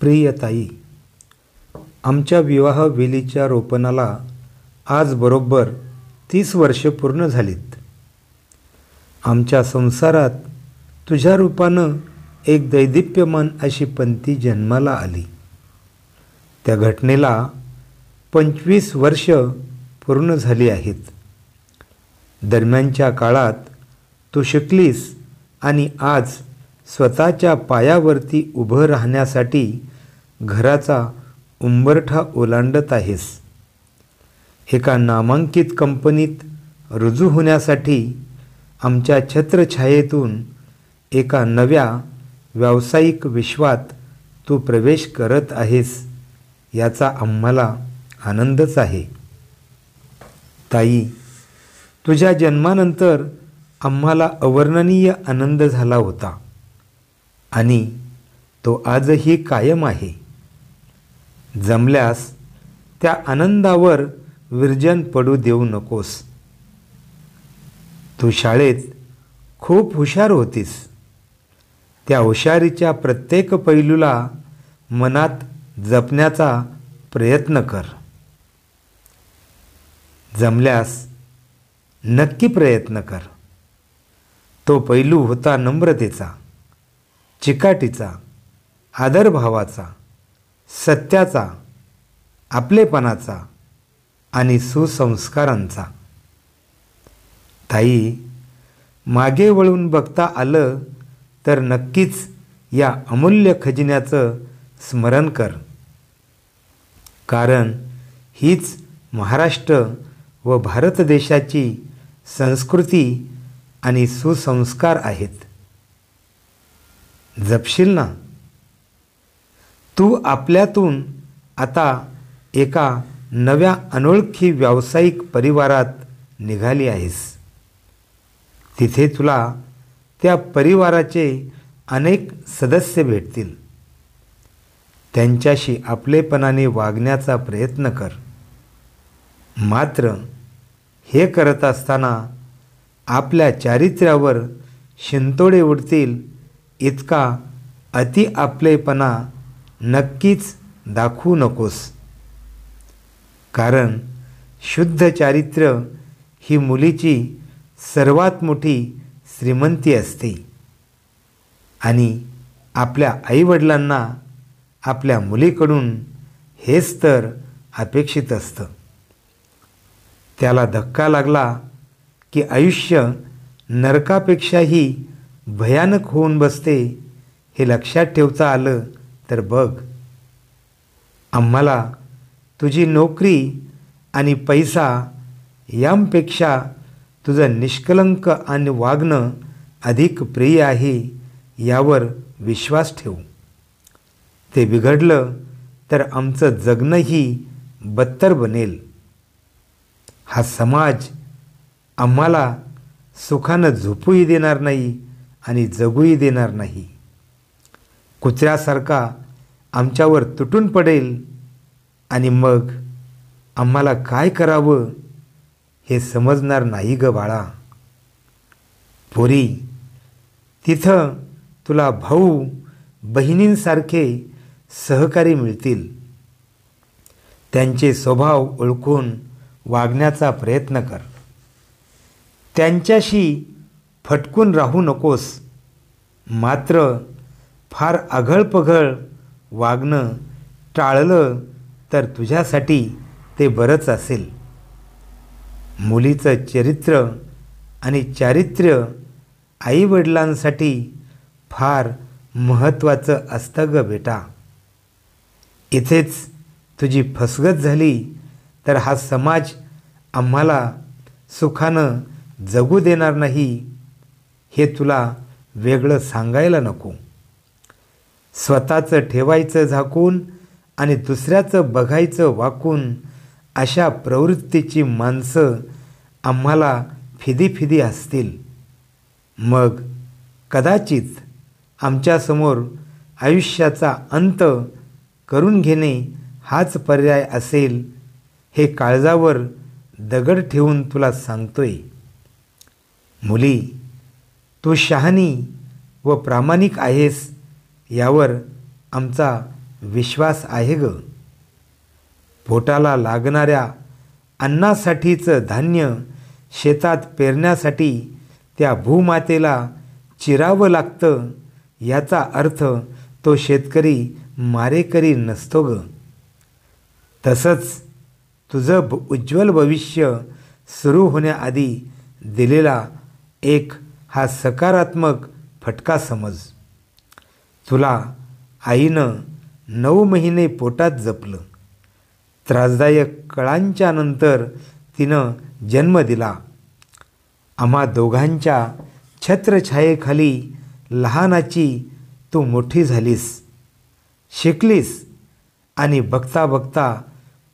प्रिय ताई, आमच्या विवाह वेलीच्या रोपणाला आज बरोबर 30 वर्षे पूर्ण झालीत. आमच्या संसारात तुझ्या रूपानं एक दैदिप्यमान अशी पंथी जन्माला आली. त्या घटनेला 25 वर्ष पूर्ण झाली आहेत. दरम्यानच्या काळात तू शिकलीस आणि आज स्वतःच्या पायावरती उभं राहण्यासाठी घराचा उंबरठा ओलांडत आहेस. एका नामांकित कंपनीत रुजू होण्यासाठी आमच्या छत्रछायेतून एका नव्या व्यावसायिक विश्वात तू प्रवेश करत आहेस याचा आम्हाला आनंदच आहे. ताई, तुझ्या जन्मानंतर आम्हाला अवर्णनीय आनंद झाला होता आणि तो आजही कायम आहे. जमल्यास त्या आनंदावर विर्जन पडू देऊ नकोस. तू शाळेत खूप हुशार होतीस. त्या हुशारीच्या प्रत्येक पैलूला मनात जपण्याचा प्रयत्न कर. जमल्यास नक्की प्रयत्न कर. तो पैलू होता नम्रतेचा, चिकाटीचा, आदरभावाचा, सत्याचा, आपलेपणाचा आणि सुसंस्कारांचा. ताई, मागे वळून बघता आलं तर नक्कीच या अमूल्य खजिन्याचं स्मरण कर. कारण हीच महाराष्ट्र व भारत देशाची संस्कृती आणि सुसंस्कार आहेत. जपशील ना? तू आपल्यातून आता एका नव्या अनोळखी व्यावसायिक परिवारात निघाली आहेस. तिथे तुला त्या परिवाराचे अनेक सदस्य भेटतील. त्यांच्याशी आपलेपणाने वागण्याचा प्रयत्न कर. मात्र हे करत असताना आपल्या चारित्र्यावर शिंतोडे उडतील इतका अति आपलेपणा नक्कीच दाखवू नकोस. कारण शुद्ध चारित्र्य ही मुलीची सर्वात मोठी श्रीमंती असते आणि आपल्या आईवडिलांना आपल्या मुलीकडून हेच तर अपेक्षित असतं. त्याला धक्का लागला की आयुष्य नरकापेक्षाही भयानक होऊन बसते हे लक्षात ठेवता आलं तर बघ. आम्हाला तुझी नोकरी आणि पैसा यांपेक्षा तुझं निष्कलंक आणि वागणं अधिक प्रिय आहे यावर विश्वास ठेव. ते बिघडलं तर आमचं जगणंही बदतर बनेल. हा समाज आम्हाला सुखानं झोपूही देणार नाही आणि जगूही देणार नाही. कुत्र्यासारखा आमच्यावर तुटून पडेल आणि मग आम्हाला काय करावं हे समजणार नाही ग बाळा. पोरी, तिथं तुला भाऊ बहिणींसारखे सहकारी मिळतील. त्यांचे स्वभाव ओळखून वागण्याचा प्रयत्न कर. त्यांच्याशी फटकून राहू नकोस. मात्र फार आघळपघळ वागणं टाळलं तर तुझ्यासाठी ते बरंच असेल. मुलीचं चरित्र आणि चारित्र्य आईवडिलांसाठी फार महत्त्वाचं असतं ग बेटा. इथेच तुझी फसगत झाली तर हा समाज आम्हाला सुखानं जगू देणार नाही हे तुला वेगळं सांगायला नको. स्वतःचं ठेवायचं झाकून आणि दुसऱ्याचं बघायचं वाकून अशा प्रवृत्तीची माणसं आम्हाला फिदी असतील. मग कदाचित आमच्यासमोर आयुष्याचा अंत करून घेणे हाच पर्याय असेल हे काळजावर दगड ठेवून तुला सांगतोय. मुली, तू शहाणी व प्रामाणिक आहेस यावर आमचा विश्वास आहे ग. पोटाला लागणाऱ्या अन्नासाठीचं धान्य शेतात पेरण्यासाठी त्या भूमातेला चिरावं लागतं, याचा अर्थ तो शेतकरी मारेकरी नसतो ग. तसंच तुझं उज्ज्वल भविष्य सुरू होण्याआधी दिलेला एक हा सकारात्मक फटका समज. तुला आईनं 9 महिने पोटात जपलं. त्रासदायक कळांच्या नंतर तिनं जन्म दिला. आम्हा दोघांच्या छत्रछायेखाली लहानाची तू मोठी झालीस, शिकलीस आणि बघता बघता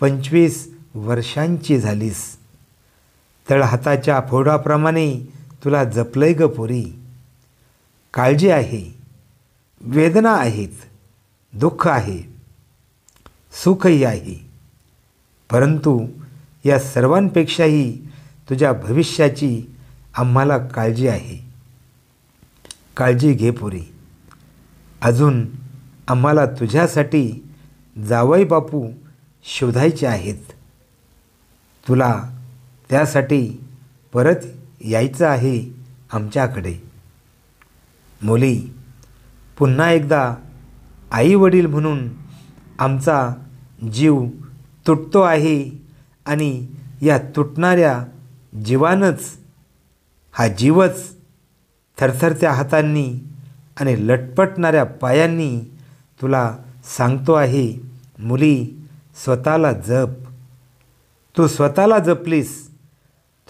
25 वर्षांची झालीस. तळहाताच्या फोडाप्रमाणे तुला जपलंय ग पोरी. काळजी आहे, वेदना आहेत, दुःख आहे, सुखही आहे, परंतु या सर्वांपेक्षाही तुझ्या भविष्याची आम्हाला काळजी आहे. काळजी घे पोरी. अजून आम्हाला तुझ्यासाठी जावई बापू शोधायचे आहेत. तुला त्यासाठी परत यायचं आहे आमच्याकडे. मुली, पुन्हा एकदा आई वडील म्हणून आमचा जीव तुटतो आहे आणि या तुटणाऱ्या जीवानंच हा जीवच थरथरत्या हातांनी आणि लटपटणाऱ्या पायांनी तुला सांगतो आहे, मुली स्वतःला जप. तू स्वतःला जपलीस,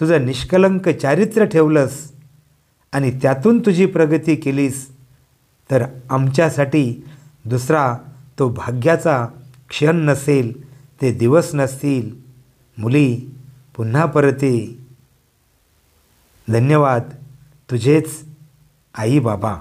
तुझं निष्कलंक चारित्र्य ठेवलंस आणि त्यातून तुझी प्रगती केलीस तर आमच्यासाठी दुसरा तो भाग्याचा क्षण नसेल, ते दिवस नसतील. मुली पुन्हा परत ये. धन्यवाद. तुझेच आई बाबा.